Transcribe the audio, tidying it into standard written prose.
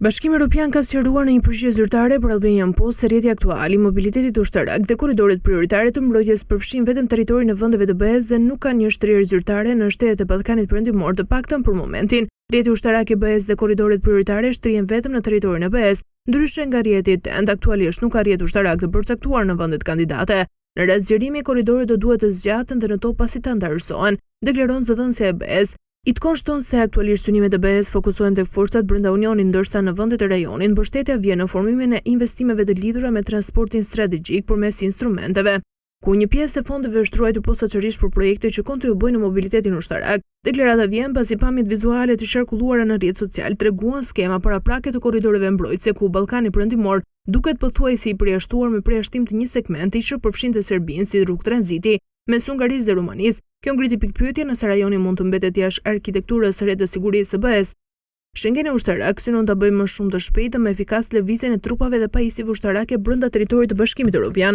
Bashkimi Evropian ka sqaruar në një përgjigje zyrtare për Albanian Post se rrjeti aktual i mobilitetit ushtarak dhe korridoret prioritare të mbrojtjes përfshin vetëm territorin e vendeve të BE-s dhe nuk kanë një shtrirje zyrtare në shtetet e Ballkanit Perëndimor, të paktën për momentin. Rrjeti ushtarak i BE-s dhe korridoret prioritare shtrihen vetëm në territorin e BE-s, ndryshe nga rrjeti TEN, aktualisht nuk ka rrjet ushtarak të përcaktuar në vendet kandidate. Në rast zgjerimi, korridoret do duhet të zgjaten dhe në to pasi ta ndërsohen, deklaron zëdhënësja e BE-s. I të konshton se aktualisht synimet e BE-s fokusohen tek forcat brenda Unionit, ndërsa në vendet e rajonit mbështetja vjen në formimin e investimeve të lidhura me transportin strategjik përmes instrumenteve, ku një pjesë e fondeve është ruajtur posaçërisht për projekte që kontribuojnë në mobilitetin ushtarak. Deklarata vjen pasi pamjet vizuale të qarkulluara në rrjet social treguan skema paraprake të korridoreve mbrojtëse ku Ballkani Perëndimor duket pothuajse i përjashtuar me përjashtim të një segmenti që përfshinte Serbinë si rrugë tranziti mes Hungarisë dhe Rumanisë. Kjo ngriti pikpyetje nëse rajoni mund të mbetet jashtë arkitekturës së re të sigurisë së BE-s. Shengeni ushtarak synon ta bëjë më shumë të shpejtë më efikas lëvizjen e trupave dhe pajisjeve ushtarake brenda territorit të Bashkimit Evropian.